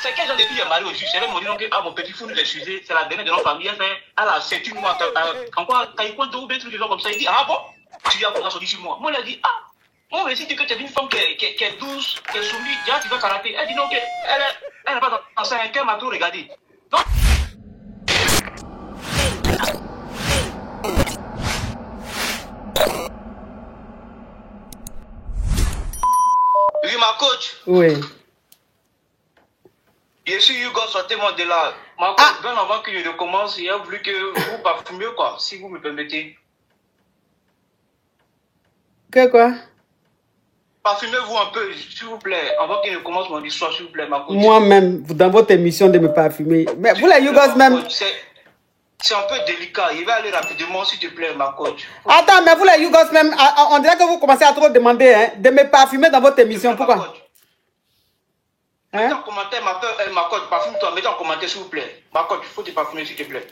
C'est quel genre de fille est mariée au juge? Elle m'a dit que mon petit fou nous est suivé, c'est la dernière de notre famille. Elle a 7 mois. Encore, taekwondo ou des trucs comme ça. Il dit, ah bon? Tu viens pour sortir sur moi. Moi, il a dit, ah, moi, mais si tu dis que tu es une femme qui est douce, qui est soumise, déjà tu vas karaté. Elle dit non, elle n'est pas dans 5 ans, m'a tout regardé. Donc, oui, ma coach. Oui. Je suis Hugo, sortez-moi de là. Ma coach, bien avant que je recommence, il a voulu que vous parfumez, quoi, si vous me permettez. Que quoi? Parfumez-vous un peu, s'il vous plaît, avant que je commence mon histoire, s'il vous plaît, ma coach. Moi-même, dans votre émission de me parfumer. Mais vous, les Yougos, même. C'est un peu délicat. Il va aller rapidement, s'il te plaît, ma coach. Attends, mais vous, les Yougos, même, on dirait que vous commencez à trop demander hein, de me parfumer dans votre émission. Pourquoi? Mettez en commentaire, ma coach, parfume-toi. Mettez en commentaire, s'il vous plaît. Ma coach, il faut te parfumer, s'il te plaît.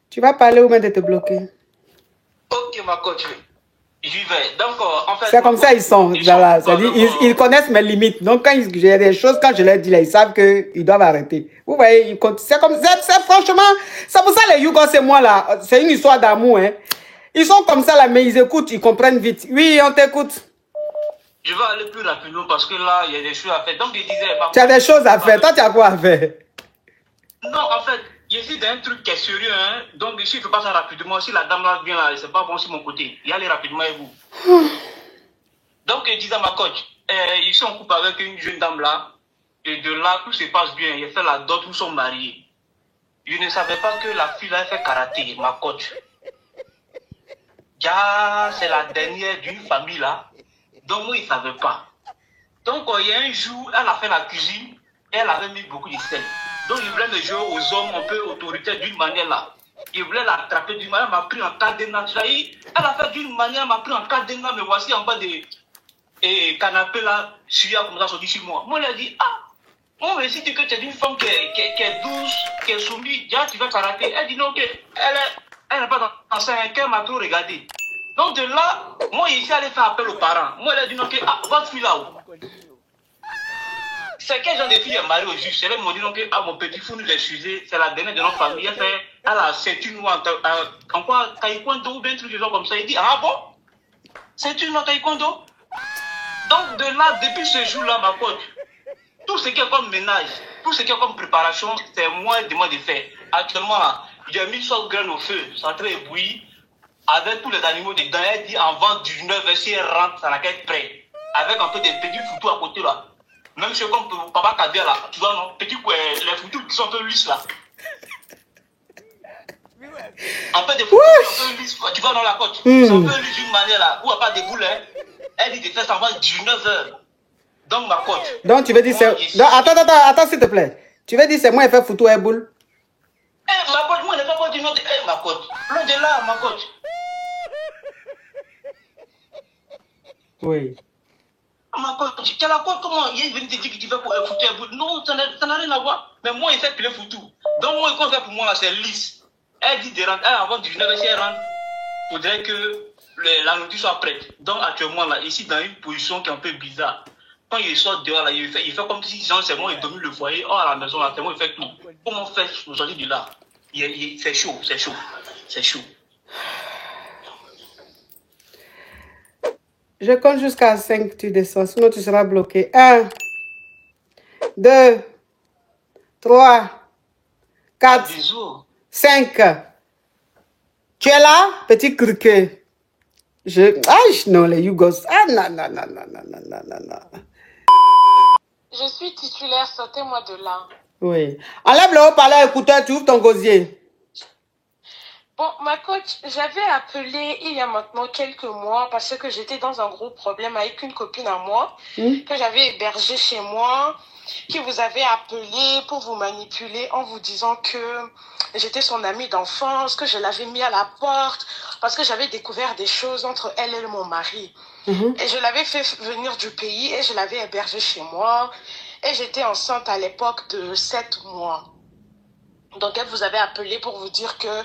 Tu vas parler ou même de te bloquer? Ok, ma coach. J'y vais. Donc, en fait... C'est comme ça, ils sont. Voilà, ils connaissent mes limites. Donc, quand j'ai des choses, quand je leur dis là, ils savent qu'ils doivent arrêter. Vous voyez, c'est comme ça. Franchement, c'est pour ça les Yougos, c'est moi là. C'est une histoire d'amour. Hein. Ils sont comme ça là, mais ils écoutent, ils comprennent vite. Oui, on t'écoute. Je vais aller plus rapidement parce que là, il y a des choses à faire. Donc, je disais... Tu as des choses à faire. Toi, tu as quoi à faire? Non, en fait, je suis dans un truc qui est sérieux. Hein. Donc, ici, il ne faut pas ça rapidement. Si la dame là vient là, c'est pas bon sur mon côté. Il y aller rapidement avec vous. Donc, je disais à ma coach, ils sont en couple avec une jeune dame là. Et de là, tout se passe bien. Il fait la dot, ils sont mariés. Je ne savais pas que la fille là, elle fait karaté, ma coach. C'est la dernière d'une famille là. Donc, moi, il ne savait pas. Donc, il y a un jour, elle a fait la cuisine et elle avait mis beaucoup de sel. Donc, il voulait me jouer aux hommes un peu autoritaires d'une manière là. Il voulait l'attraper d'une manière, elle m'a pris en cadenas. Elle a fait d'une manière, elle m'a pris en cadenas, me voici en bas des canapés là, je suis comme ça, sorti sur moi. Moi, elle a dit, ah, moi, mais si tu es une femme qui est douce, qui est soumise, déjà tu vas karaté. Elle dit non, elle n'est pas dans 5 ans, elle m'a tout regardé. Donc de là, moi, ici, allé faire appel aux parents. Moi, elle a dit non, votre fille là-haut. C'est quel genre de fille est mariée au juge? Elle m'a dit non, mon petit fou nous est suivé, c'est la dernière de notre famille. Elle a 7 mois en quoi, taekwondo ou bien truc comme ça. Il dit, ah bon? 7 mois taekwondo? Donc de là, depuis ce jour-là, ma coach, tout ce qui est comme ménage, tout ce qui est comme préparation, c'est moi de faire. Actuellement, j'ai mis 100 graines au feu, ça a très bouilli. Avec tous les animaux dedans, elle dit avant 19h, si elle rentre, ça n'a qu'à être prêt. Avec un peu de petits photos à côté là. Même si comme Papa Kabia là, tu vois non, petit les photos qui sont un peu lisses là. En fait, des photos qui sont un peu lisses, tu vois dans la côte. C'est un peu lisse d'une manière là, où il n'y a pas de boules. Elle dit de faire ça avant 19h. Donc ma côte. Donc tu veux dire c'est... Attends s'il te plaît. Tu veux dire c'est moi qui fais photo et boule? Ma côte, moi je ne fais pas du nom de... ma côte. Loin de là, ma côte. Oui. Ma coach, tu as la quoi, comment il est venu te dire que tu vas pour foutre un bout? Non, ça n'a rien à voir. Mais moi, il fait plein foutu. Donc, moi, ce qu'on fait pour moi, c'est lisse. Elle dit de rentrer, avant 19h, si elle rentre, il faudrait que la nourriture soit prête. Donc, actuellement, là, ici, dans une position qui est un peu bizarre. Quand il sort dehors, là, il fait comme si c'est moi, il domine le foyer. Or, à la maison, là, c'est moi, il fait tout. Comment faire pour sortir de là? C'est chaud, c'est chaud, c'est chaud. Je compte jusqu'à 5, tu descends, sinon tu seras bloqué. 1, 2, 3, 4, 5. Tu es là, petit criquet? Non, les Yougos. Ah, non. Je suis titulaire, sortez-moi de là. Oui. Enlève le haut-parleur, écouteur, tu ouvres ton gosier. Bon, ma coach, j'avais appelé il y a maintenant quelques mois parce que j'étais dans un gros problème avec une copine à moi que j'avais hébergée chez moi, qui vous avait appelé pour vous manipuler en vous disant que j'étais son amie d'enfance, que je l'avais mis à la porte parce que j'avais découvert des choses entre elle et mon mari. Et je l'avais fait venir du pays et je l'avais hébergée chez moi. Et j'étais enceinte à l'époque de 7 mois. Donc elle vous avait appelé pour vous dire que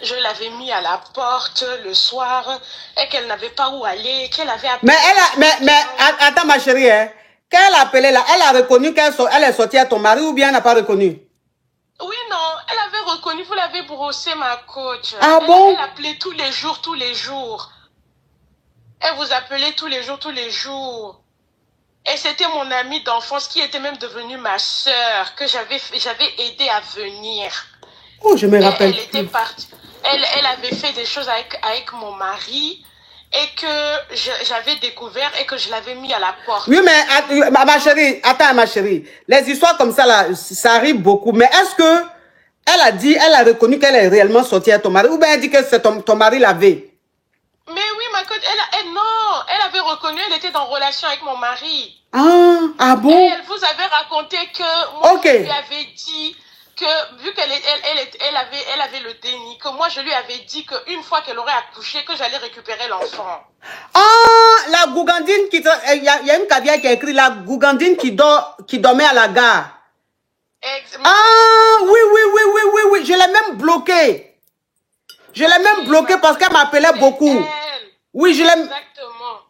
je l'avais mis à la porte le soir et qu'elle n'avait pas où aller, qu'elle avait appelé... Mais attends ma chérie, hein. qu'elle a appelé là, elle a reconnu qu'elle est sortie à ton mari ou bien elle n'a pas reconnu? Oui, non, elle avait reconnu, vous l'avez brossé, ma coach. Ah bon? Elle appelait tous les jours, tous les jours. Elle vous appelait tous les jours, tous les jours. Et c'était mon amie d'enfance qui était même devenue ma sœur, que j'avais aidé à venir. Oh, je me rappelle. Elle était partie. Elle avait fait des choses avec mon mari et que j'avais découvert et que je l'avais mis à la porte. Oui, mais ma chérie, attends ma chérie. Les histoires comme ça, là, ça arrive beaucoup. Mais est-ce que elle a reconnu qu'elle est réellement sortie à ton mari ou bien elle dit que c'est ton mari l'avait? Mais oui, ma coach, non, elle avait reconnu, elle était en relation avec mon mari. Ah bon? Et elle vous avait raconté que moi, Okay. je lui avais dit que, vu qu'elle avait le déni, que moi, je lui avais dit qu'une fois qu'elle aurait accouché, que j'allais récupérer l'enfant. Ah, la Gougandine qui... Il y a une caviar qui a écrit la Gougandine qui dormait à la gare. Ah, oui. Je l'ai même bloqué. Parce qu'elle m'appelait beaucoup. Oui, Exactement.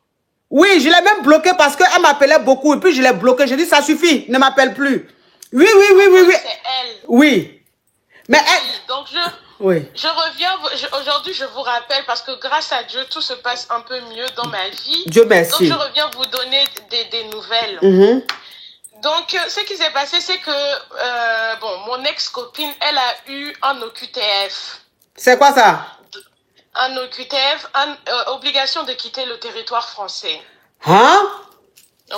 Oui, je l'ai même bloqué parce qu'elle m'appelait beaucoup. Et puis je l'ai bloqué. Je dis, ça suffit, ne m'appelle plus. Oui. C'est elle. Oui. Mais elle... Donc, Oui. je reviens, aujourd'hui je vous rappelle parce que grâce à Dieu, tout se passe un peu mieux dans ma vie. Dieu merci. Donc, je reviens vous donner des nouvelles. Donc, ce qui s'est passé, c'est que, bon, mon ex-copine, elle a eu un OQTF. C'est quoi ça? Un OQTF, obligation de quitter le territoire français. Hein?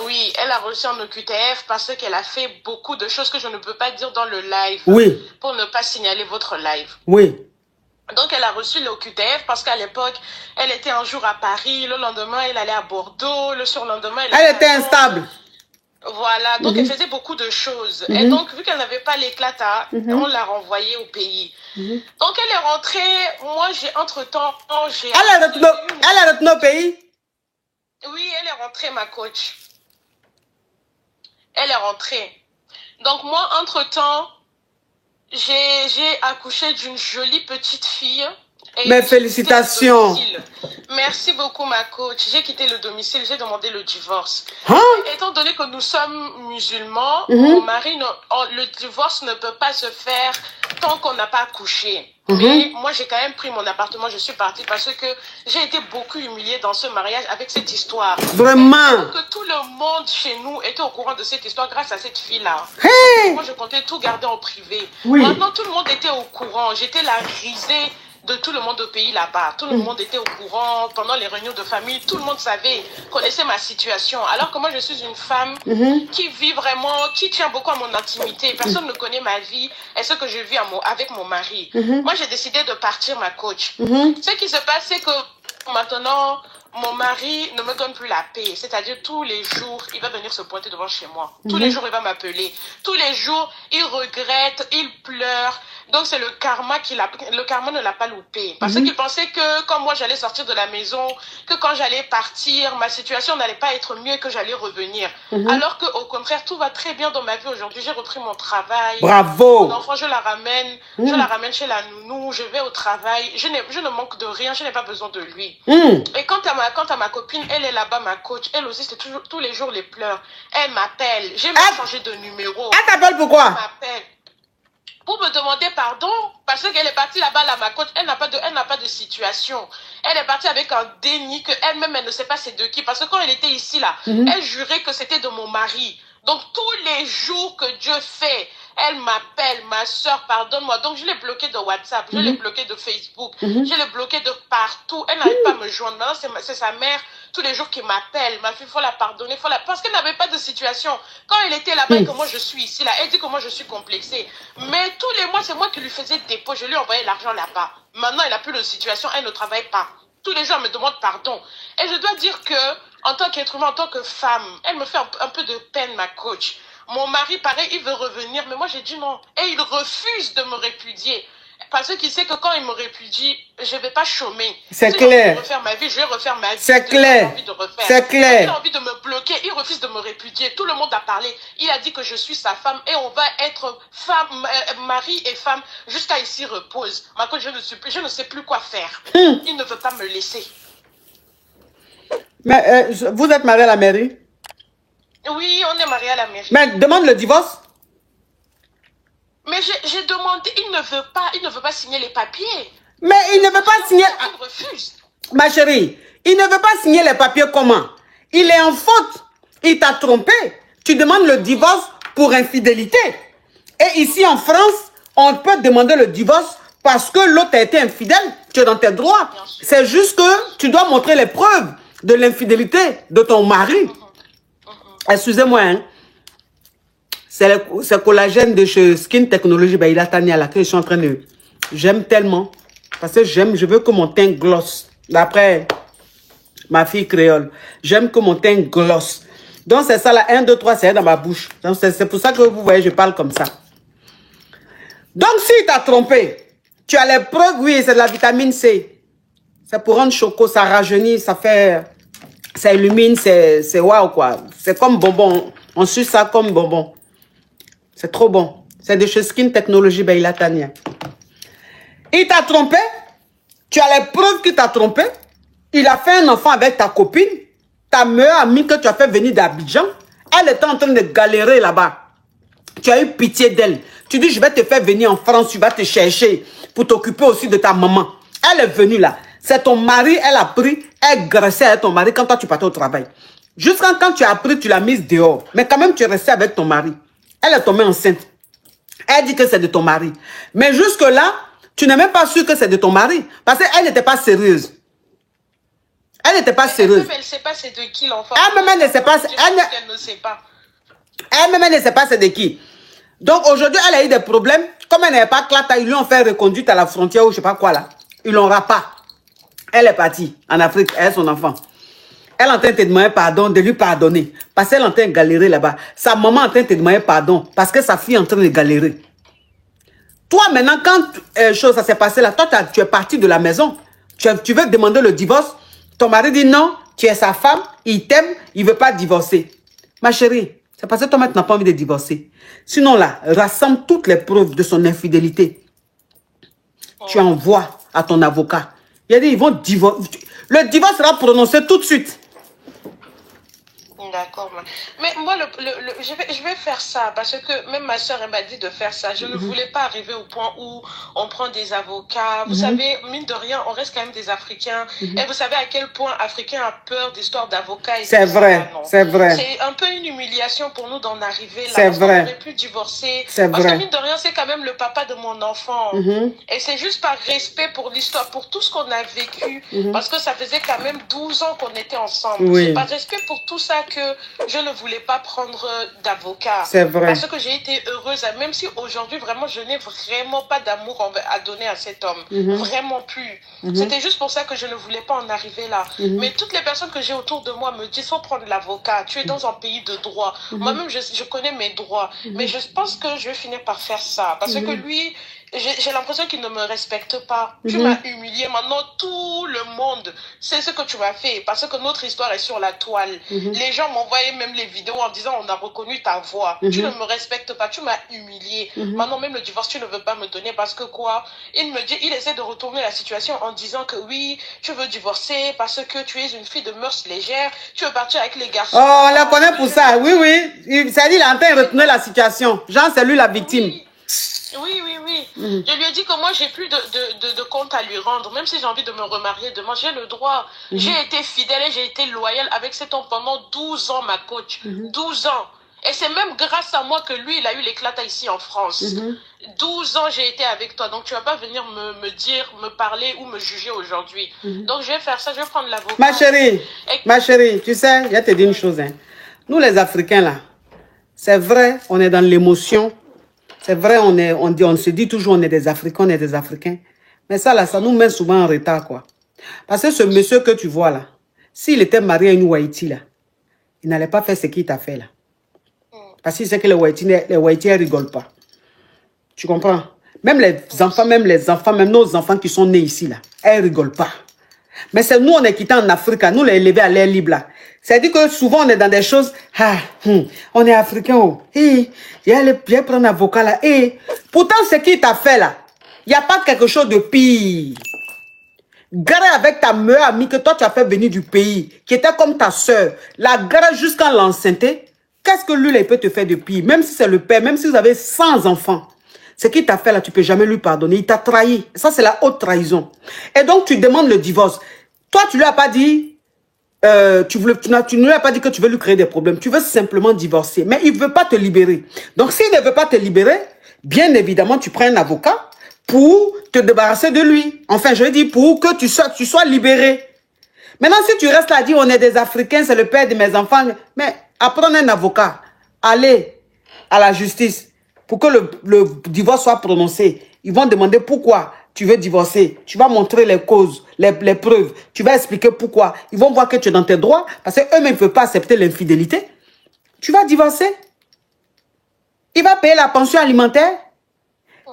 Oui, elle a reçu un OQTF parce qu'elle a fait beaucoup de choses que je ne peux pas dire dans le live. Oui. Pour ne pas signaler votre live. Oui. Donc, elle a reçu le OQTF parce qu'à l'époque, elle était un jour à Paris, le lendemain, elle allait à Bordeaux, le surlendemain, elle était instable. Voilà, donc elle faisait beaucoup de choses. Et donc, vu qu'elle n'avait pas l'éclata, on l'a renvoyée au pays. Donc, elle est rentrée. Moi, entre-temps, Elle est retournée au pays? Oui, elle est rentrée, ma coach. Elle est rentrée. Donc, moi, entre-temps, j'ai accouché d'une jolie petite fille. Mes félicitations. Merci beaucoup, ma coach. J'ai quitté le domicile, j'ai demandé le divorce. Hein? Étant donné que nous sommes musulmans, mon mari, le divorce ne peut pas se faire tant qu'on n'a pas accouché. Mais moi, j'ai quand même pris mon appartement, je suis partie parce que j'ai été beaucoup humiliée dans ce mariage avec cette histoire. Vraiment? Que tout le monde chez nous était au courant de cette histoire grâce à cette fille-là. Hey! Moi, je comptais tout garder en privé. Oui. Maintenant, tout le monde était au courant. J'étais la risée de tout le monde au pays là-bas. Tout le monde était au courant pendant les réunions de famille. Tout le monde connaissait ma situation. Alors que moi, je suis une femme qui vit vraiment, qui tient beaucoup à mon intimité. Personne ne connaît ma vie et ce que je vis avec mon mari. Moi, j'ai décidé de partir, ma coach. Ce qui se passe, c'est que maintenant, mon mari ne me donne plus la paix. C'est-à-dire, tous les jours, il va venir se pointer devant chez moi. Tous les jours, il va m'appeler. Tous les jours, il regrette, il pleure. Donc, c'est le karma le karma ne l'a pas loupé. Parce qu'il pensait que quand moi, j'allais sortir de la maison, que quand j'allais partir, ma situation n'allait pas être mieux et que j'allais revenir. Alors qu'au contraire, tout va très bien dans ma vie aujourd'hui. J'ai repris mon travail. Bravo! Mon enfant, je la ramène chez la nounou, je vais au travail. Je ne manque de rien, je n'ai pas besoin de lui. Et quant à ma copine, elle est là-bas, ma coach. Elle aussi, c'est toujours tous les jours les pleurs. Elle m'appelle. J'ai même changé de numéro. Elle t'appelle pourquoi? Elle m'appelle pour me demander pardon parce qu'elle est partie là-bas, là, ma coach. Elle n'a pas de situation. Elle est partie avec un déni que elle-même, elle ne sait pas c'est de qui. Parce que quand elle était ici, là, elle jurait que c'était de mon mari. Donc, tous les jours que Dieu fait, elle m'appelle, ma soeur, pardonne-moi. Donc, je l'ai bloquée de WhatsApp, je l'ai bloquée de Facebook, je l'ai bloquée de partout. Elle n'arrive pas à me joindre. Maintenant, c'est sa mère, tous les jours, qui m'appelle. Ma fille, il faut la pardonner. Parce qu'elle n'avait pas de situation. Quand elle était là-bas et que moi, je suis ici, là, elle dit que moi, je suis complexée. Mais tous les mois, c'est moi qui lui faisais dépôt. Je lui envoyais l'argent là-bas. Maintenant, elle n'a plus de situation. Elle ne travaille pas. Tous les jours, elle me demande pardon. Et je dois dire que, en tant qu'être humain, en tant que femme, elle me fait un peu de peine, ma coach. Mon mari, pareil, il veut revenir, mais moi, j'ai dit non. Et il refuse de me répudier. Parce qu'il sait que quand il me répudie, je ne vais pas chômer. C'est clair. Je vais refaire ma vie, je vais refaire ma vie. C'est clair. C'est clair. Il a envie de me bloquer, il refuse de me répudier. Tout le monde a parlé. Il a dit que je suis sa femme et on va être femme, mari et femme jusqu'à ici repose. Ma coach, je ne sais plus quoi faire. Il ne veut pas me laisser. Mais vous êtes marié à la mairie? Oui, on est mariés à la mairie. Mais demande le divorce. Mais j'ai demandé, il ne veut pas signer les papiers. Mais il ne veut pas signer... Il refuse. Ma chérie, il ne veut pas signer les papiers comment? Il est en faute. Il t'a trompé. Tu demandes le divorce pour infidélité. Et ici en France, on peut demander le divorce parce que l'autre a été infidèle. Tu es dans tes droits. C'est juste que tu dois montrer les preuves de l'infidélité de ton mari. Excusez-moi, hein. C'est le collagène de chez Skin Technology, ben, il a tanné à laquelle je suis en train de... J'aime tellement. Parce que je veux que mon teint gloss. D'après ma fille créole. J'aime que mon teint gloss. Donc c'est ça là, 1, 2, 3, c'est dans ma bouche. Donc c'est pour ça que vous voyez, je parle comme ça. Donc si tu as trompé, tu as les preuves, oui, c'est de la vitamine C. C'est pour rendre choco, ça rajeunit, ça fait... Ça illumine, c'est waouh quoi. C'est comme bonbon. On suce ça comme bonbon. C'est trop bon. C'est de chez Skin Technology, ben, il a tanné. Il t'a trompé. Tu as les preuves qu'il t'a trompé. Il a fait un enfant avec ta copine. Ta meilleure amie que tu as fait venir d'Abidjan. Elle était en train de galérer là-bas. Tu as eu pitié d'elle. Tu dis, je vais te faire venir en France. Tu vas te chercher pour t'occuper aussi de ta maman. Elle est venue là. C'est ton mari, elle a pris. Elle graissait avec ton mari quand toi tu partais au travail. Jusqu'à quand tu as pris, tu l'as mise dehors. Mais quand même, tu es resté avec ton mari. Elle est tombée enceinte. Elle dit que c'est de ton mari. Mais jusque-là, tu n'es même pas sûr que c'est de ton mari. Parce qu'elle n'était pas sérieuse. Elle n'était pas sérieuse. Elle ne sait pas c'est de qui l'enfant. Elle ne sait pas. Elle ne sait pas. Elle ne sait pas c'est de qui. Donc aujourd'hui, elle a eu des problèmes. Comme elle n'avait pas clata, ils lui ont fait reconduite à la frontière ou je ne sais pas quoi là. Ils l'ont pas. Elle est partie en Afrique, elle et son enfant. Elle est en train de te demander pardon, de lui pardonner. Parce qu'elle est en train de galérer là-bas. Sa maman est en train de te demander pardon. Parce que sa fille est en train de galérer. Toi, maintenant, quand ça s'est passé là, toi, tu es parti de la maison. Tu veux demander le divorce. Ton mari dit non, tu es sa femme, il t'aime, il ne veut pas divorcer. Ma chérie, c'est parce que toi, maintenant, tu n'as pas envie de divorcer. Sinon, là, rassemble toutes les preuves de son infidélité. Tu envoies à ton avocat. Il a dit, ils vont divorcer. Le divorce sera prononcé tout de suite. D'accord. Mais moi, je vais faire ça parce que même ma soeur, elle m'a dit de faire ça. Je ne voulais pas arriver au point où on prend des avocats. Vous savez, mine de rien, on reste quand même des Africains. Et vous savez à quel point Africain a peur d'histoires d'avocats. C'est vrai, c'est vrai. C'est un peu une humiliation pour nous d'en arriver là. C'est vrai. On aurait pu divorcer. C'est parce vrai. que mine de rien, c'est quand même le papa de mon enfant. Et c'est juste par respect pour l'histoire, pour tout ce qu'on a vécu. Parce que ça faisait quand même 12 ans qu'on était ensemble. Oui. C'est par respect pour tout ça que je ne voulais pas prendre d'avocat. C'est vrai. Parce que j'ai été heureuse, même si aujourd'hui, vraiment, je n'ai vraiment pas d'amour à donner à cet homme. Vraiment plus. C'était juste pour ça que je ne voulais pas en arriver là. Mais toutes les personnes que j'ai autour de moi me disent, faut prendre l'avocat. Tu es dans un pays de droit. Moi-même, je connais mes droits. Mais je pense que je vais finir par faire ça. Parce que lui... J'ai l'impression qu'il ne me respecte pas. Tu m'as humilié. Maintenant, tout le monde sait ce que tu m'as fait. Parce que notre histoire est sur la toile. Les gens m'envoyaient même les vidéos en disant on a reconnu ta voix. Tu ne me respectes pas. Tu m'as humilié. Maintenant, même le divorce, tu ne veux pas me donner. Parce que quoi? Il essaie de retourner la situation en disant que oui, tu veux divorcer parce que tu es une fille de mœurs légères. Tu veux partir avec les garçons. Oh, on la connaît pour ça. Oui, oui. Ça dit, il est en train de retourner la situation. Jean, c'est lui la victime. Oui. Je lui ai dit que moi, j'ai plus de compte à lui rendre. Même si j'ai envie de me remarier demain, j'ai le droit. J'ai été fidèle et j'ai été loyale avec cet homme pendant 12 ans, ma coach. 12 ans. Et c'est même grâce à moi que lui, il a eu l'éclata ici en France. 12 ans, j'ai été avec toi. Donc, tu vas pas venir me dire, me parler ou me juger aujourd'hui. Donc, je vais faire ça. Je vais prendre l'avocat. Ma chérie, tu sais, je vais te dire une chose. Hein. Nous, les Africains, là, c'est vrai, on est dans l'émotion. C'est vrai, on se dit toujours on est des Africains, on est des Africains. Mais ça, là, ça nous met souvent en retard, quoi. Parce que ce monsieur que tu vois, là, s'il était marié à une Wahiti, là, il n'allait pas faire ce qu'il t'a fait, là. Parce qu'il sait que les Wahiti, elles rigolent pas. Tu comprends? Même les enfants, même nos enfants qui sont nés ici, là, elles rigolent pas. Mais c'est nous, on est quittés en Afrique, nous, les élevés à l'air libre, là. C'est-à-dire que souvent, on est dans des choses, on est africain, oh, il y a prendre un avocat, là, pourtant, ce qu'il t'a fait, là, il n'y a pas quelque chose de pire. Garde avec ta meilleure amie que toi, tu as fait venir du pays, qui était comme ta soeur, la garde jusqu'à l'enceinte, Qu'est-ce que lui, là, il peut te faire de pire? Même si c'est le père, même si vous avez 100 enfants, ce qu'il t'a fait là, tu ne peux jamais lui pardonner. Il t'a trahi. Ça, c'est la haute trahison. Et donc, tu demandes le divorce. Toi, tu ne lui as pas dit, tu ne lui as pas dit que tu veux lui créer des problèmes. Tu veux simplement divorcer. Mais il ne veut pas te libérer. Donc, s'il ne veut pas te libérer, bien évidemment, tu prends un avocat pour te débarrasser de lui. Enfin, je dis pour que tu sois libéré. Maintenant, si tu restes là, dis, on est des Africains, c'est le père de mes enfants. Mais apprenez un avocat. Allez à la justice pour que le divorce soit prononcé. Ils vont demander pourquoi tu veux divorcer. Tu vas montrer les causes, les preuves. Tu vas expliquer pourquoi. Ils vont voir que tu es dans tes droits parce qu'eux-mêmes ne peuvent pas accepter l'infidélité. Tu vas divorcer. Il va payer la pension alimentaire.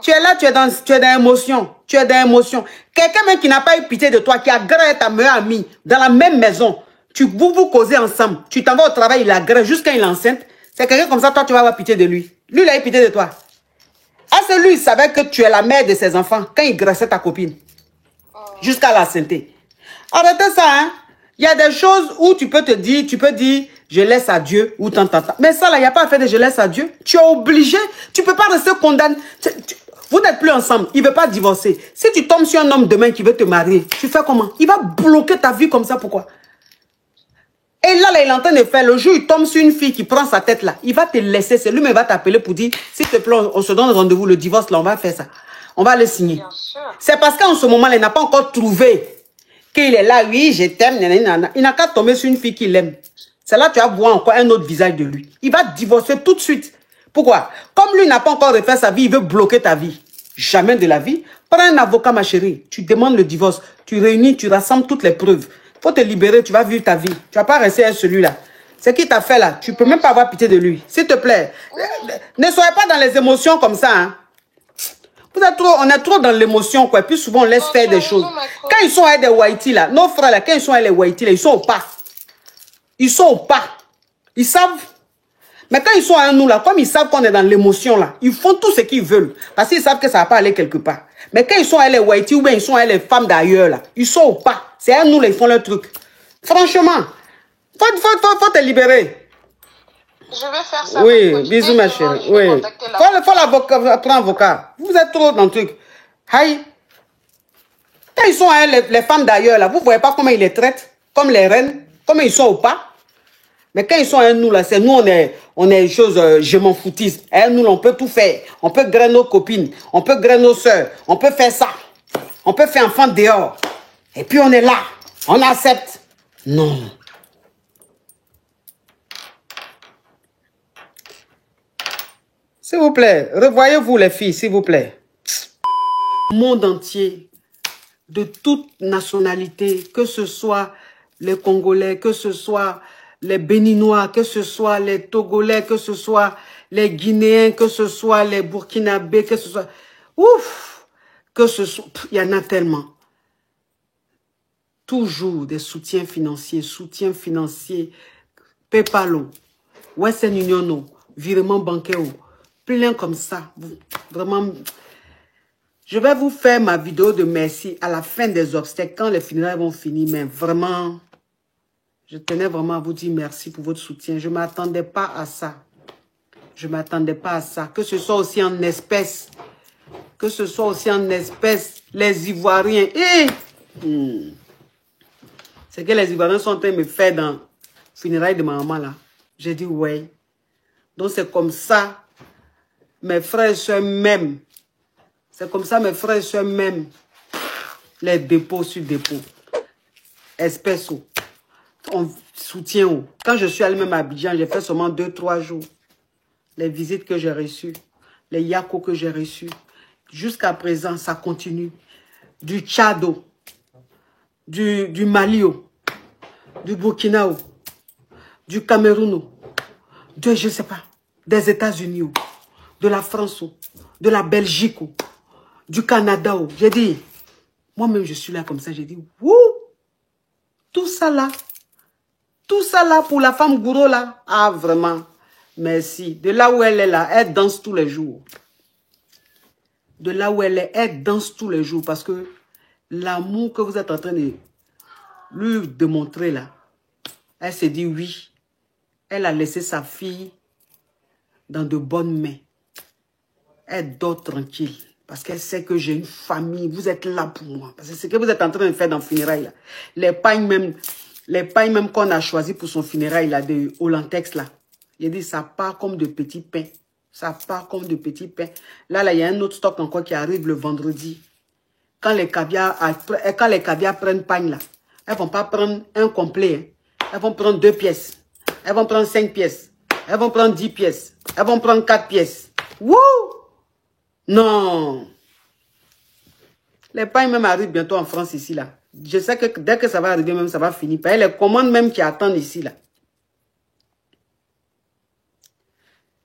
Tu es là, tu es dans l'émotion. Tu es dans l'émotion. Quelqu'un même qui n'a pas eu pitié de toi, qui a agressé ta meilleure amie dans la même maison, vous causez ensemble. Tu t'en vas au travail, il agresse jusqu'à il est enceinte. C'est quelqu'un comme ça, toi, tu vas avoir pitié de lui. Lui, il a eu pitié de toi. Ah, c'est lui, il savait que tu es la mère de ses enfants quand il graissait ta copine. Jusqu'à la sainteté. Arrêtez ça, hein. Il y a des choses où tu peux te dire, je laisse à Dieu ou tant. Mais ça, là, il n'y a pas à faire de je laisse à Dieu. Tu es obligé. Tu ne peux pas rester condamné. Vous n'êtes plus ensemble. Il ne veut pas divorcer. Si tu tombes sur un homme demain qui veut te marier, tu fais comment? Il va bloquer ta vie comme ça. Pourquoi? Et là, il est en train de faire. Le jour où il tombe sur une fille qui prend sa tête là, il va te laisser. C'est lui, mais il va t'appeler pour dire, s'il te plaît, on se donne rendez-vous, le divorce, là, on va faire ça. On va le signer. C'est parce qu'en ce moment-là, il n'a pas encore trouvé qu'il est là, oui, je t'aime, il n'a qu'à tomber sur une fille qu'il aime. C'est là que tu vas voir encore un autre visage de lui. Il va divorcer tout de suite. Pourquoi? Comme lui n'a pas encore refait sa vie, il veut bloquer ta vie. Jamais de la vie. Prends un avocat, ma chérie. Tu demandes le divorce. Tu réunis, tu rassembles toutes les preuves. Il faut te libérer, tu vas vivre ta vie. Tu ne vas pas rester à celui-là. C'est qui t'a fait là. Tu ne peux même pas avoir pitié de lui. S'il te plaît, ne soyez pas dans les émotions comme ça. Hein. On est trop dans l'émotion, quoi. Puis souvent, on laisse faire des choses. Quand ils sont avec des Whitey, là, nos frères, là, quand ils sont avec les Whitey, là, ils sont au pas. Ils sont au pas. Ils savent. Mais quand ils sont à nous, là, comme ils savent qu'on est dans l'émotion, là, ils font tout ce qu'ils veulent. Parce qu'ils savent que ça ne va pas aller quelque part. Mais quand ils sont avec les Whitey ou bien ils sont avec les femmes d'ailleurs, là, ils sont au pas. C'est à nous, là, ils font leur truc. Franchement, faut te libérer. Je vais faire ça. Oui, bisous ma chérie. Oui. Faut l'avocat, prendre avocat. Vous êtes trop dans le truc. Aïe. Quand ils sont avec les femmes d'ailleurs, là, vous ne voyez pas comment ils les traitent, comme les reines, comment ils sont au pas. Mais quand ils sont avec nous, là, c'est nous, on est choses, je m'en foutise. Et nous, on peut tout faire. On peut grainer nos copines, on peut grainer nos soeurs, on peut faire ça. On peut faire enfant dehors. Et puis on est là, on accepte. Non. S'il vous plaît, revoyez-vous les filles, s'il vous plaît. Le monde entier, de toute nationalité, que ce soit les Congolais, que ce soit les Béninois, que ce soit les Togolais, que ce soit les Guinéens, que ce soit les Burkinabés, que ce soit... Ouf! Que ce soit... Il y en a tellement. Toujours des soutiens financiers, PayPal, Western Union, virement bancaire, plein comme ça. Vraiment... Je vais vous faire ma vidéo de merci à la fin des obstacles, quand les funérailles vont finir, mais vraiment, je tenais vraiment à vous dire merci pour votre soutien. Je ne m'attendais pas à ça. Je ne m'attendais pas à ça. Que ce soit aussi en espèces. Que ce soit aussi en espèces, les Ivoiriens. C'est que les Ivoiriens sont en train de me faire dans les funérailles de ma maman là. J'ai dit ouais. Donc c'est comme ça, mes frères et soeurs m'aiment. C'est comme ça, mes frères et soeurs m'aiment. Les dépôts sur dépôts. Espresso. On soutient. Quand je suis allé même à Abidjan, j'ai fait seulement 2-3 jours. Les visites que j'ai reçues. Les yakos que j'ai reçus. Jusqu'à présent, ça continue. Du Tchado. Du Mali. Du Burkina. Du Cameroun. De, je ne sais pas. Des États-Unis. De la France. De la Belgique. Du Canada. J'ai dit, moi-même je suis là comme ça, j'ai dit, wouh, tout ça là pour la femme gourou là, ah vraiment, merci. De là où elle est là, elle danse tous les jours. De là où elle est, elle danse tous les jours parce que l'amour que vous êtes en train de lui démontrer là, elle s'est dit oui, elle a laissé sa fille dans de bonnes mains. Elle dort tranquille. Parce qu'elle sait que j'ai une famille. Vous êtes là pour moi. Parce que ce que vous êtes en train de faire dans le funérail, là. Les pagnes même qu'on a choisi pour son funérail, là, de Olantex, là. Il dit, ça part comme de petits pains. Ça part comme de petits pains. Là, il y a un autre stock encore qui arrive le vendredi. Quand les caviars prennent pagne, là, elles ne vont pas prendre un complet. Hein. Elles vont prendre 2 pièces. Elles vont prendre 5 pièces. Elles vont prendre 10 pièces. Elles vont prendre 4 pièces. Wouh! Non! Les pagnes même arrivent bientôt en France ici, là. Je sais que dès que ça va arriver, même ça va finir. Il y a les commandes même qui attendent ici, là.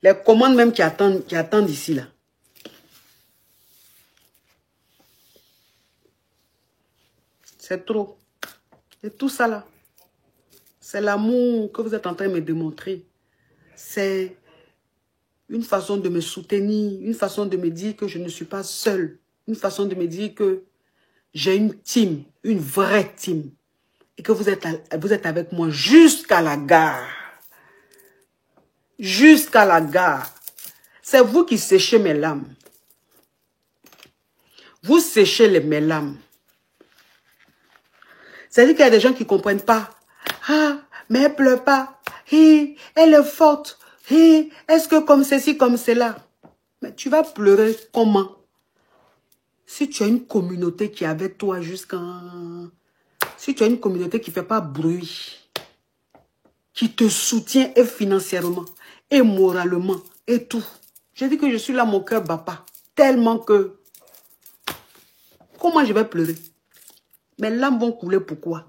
Les commandes même qui attendent ici, là. C'est trop. Et tout ça, là, c'est l'amour que vous êtes en train de me démontrer. C'est une façon de me soutenir, une façon de me dire que je ne suis pas seule, une façon de me dire que j'ai une team, une vraie team, et que vous êtes avec moi jusqu'à la gare. Jusqu'à la gare. C'est vous qui séchez mes larmes. Vous séchez mes larmes. C'est-à-dire qu'il y a des gens qui ne comprennent pas. Ah, mais elle ne pleure pas. Hi, elle est forte. Hi, est-ce que comme ceci, comme cela? Mais tu vas pleurer comment? Si tu as une communauté qui est avec toi jusqu'à... Si tu as une communauté qui ne fait pas bruit, qui te soutient et financièrement, et moralement, et tout. Je dis que je suis là, mon cœur bat pas. Tellement que... Comment je vais pleurer? Mes larmes vont couler, pourquoi?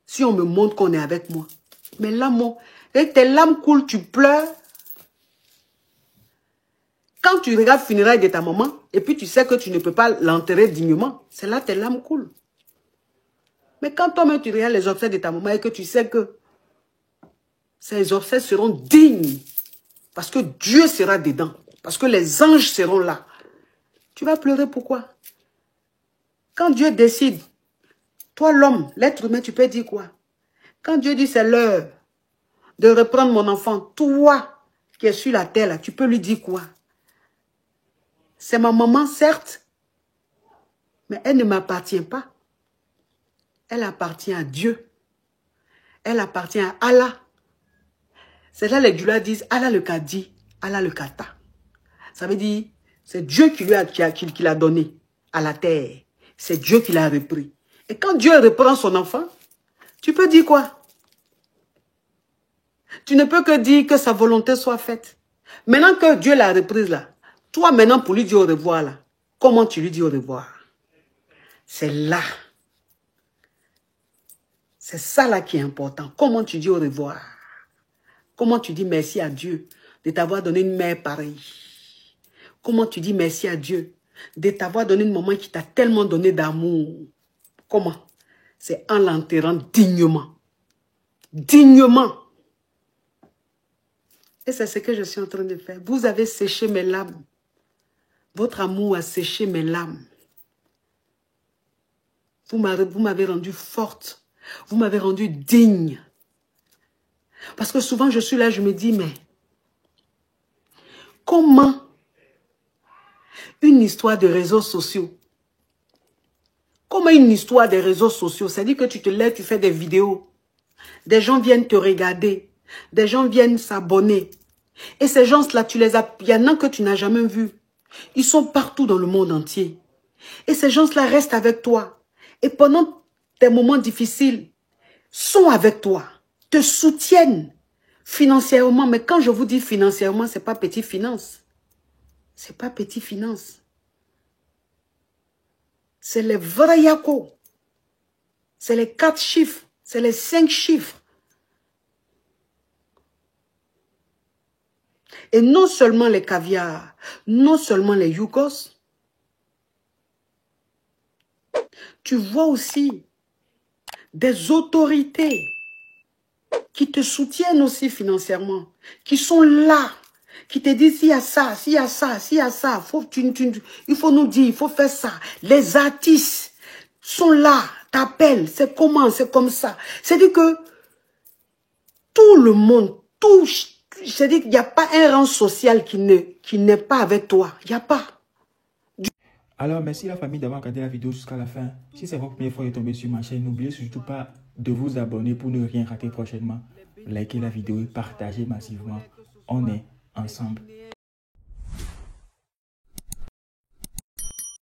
Si on me montre qu'on est avec moi. Mes larmes vont... Et tes larmes coulent, tu pleures. Quand tu regardes le funérail de ta maman, et puis tu sais que tu ne peux pas l'enterrer dignement, c'est là que tes larmes coulent. Mais quand toi-même tu regardes les obsèques de ta maman et que tu sais que ces obsèques seront dignes, parce que Dieu sera dedans, parce que les anges seront là, tu vas pleurer pourquoi? Quand Dieu décide, toi l'homme, l'être humain, tu peux dire quoi? Quand Dieu dit c'est l'heure de reprendre mon enfant, toi qui es sur la terre, là, tu peux lui dire quoi? C'est ma maman, certes, mais elle ne m'appartient pas. Elle appartient à Dieu. Elle appartient à Allah. C'est là les Djoula disent Allah le Kadi, Allah le Kata. Ça veut dire, c'est Dieu qui l'a donné à la terre. C'est Dieu qui l'a repris. Et quand Dieu reprend son enfant, tu peux dire quoi? Tu ne peux que dire que sa volonté soit faite. Maintenant que Dieu l'a reprise là, toi maintenant pour lui dire au revoir là, comment tu lui dis au revoir? C'est là. C'est ça là qui est important. Comment tu dis au revoir? Comment tu dis merci à Dieu de t'avoir donné une mère pareille? Comment tu dis merci à Dieu de t'avoir donné une maman qui t'a tellement donné d'amour? Comment? C'est en l'enterrant dignement. Dignement. Et c'est ce que je suis en train de faire. Vous avez séché mes larmes. Votre amour a séché mes larmes. Vous m'avez rendue forte. Vous m'avez rendue digne. Parce que souvent je suis là, je me dis, mais comment une histoire de réseaux sociaux, comment une histoire des réseaux sociaux, c'est-à-dire que tu te lèves, tu fais des vidéos, des gens viennent te regarder, des gens viennent s'abonner, et ces gens-là, tu les as, il y en a que tu n'as jamais vus, ils sont partout dans le monde entier, et ces gens-là restent avec toi, et pendant tes moments difficiles, sont avec toi, te soutiennent financièrement. Mais quand je vous dis financièrement, ce n'est pas petit finance. Ce n'est pas petit finance. C'est les vrais yako. C'est les 4 chiffres. C'est les 5 chiffres. Et non seulement les caviars, non seulement les yougos. Tu vois aussi des autorités qui te soutiennent aussi financièrement, qui sont là, qui te disent s'il y a ça, s'il y a ça, s'il y a ça, il faut nous dire, il faut faire ça. Les artistes sont là, t'appellent, c'est comment, c'est comme ça. C'est-à-dire que tout le monde, je dis qu'il n'y a pas un rang social qui n'est pas avec toi. Il n'y a pas. Alors, merci la famille d'avoir regardé la vidéo jusqu'à la fin. Si c'est votre première fois de tomber sur ma chaîne, n'oubliez surtout pas de vous abonner pour ne rien rater prochainement. Likez la vidéo et partagez massivement. On est ensemble.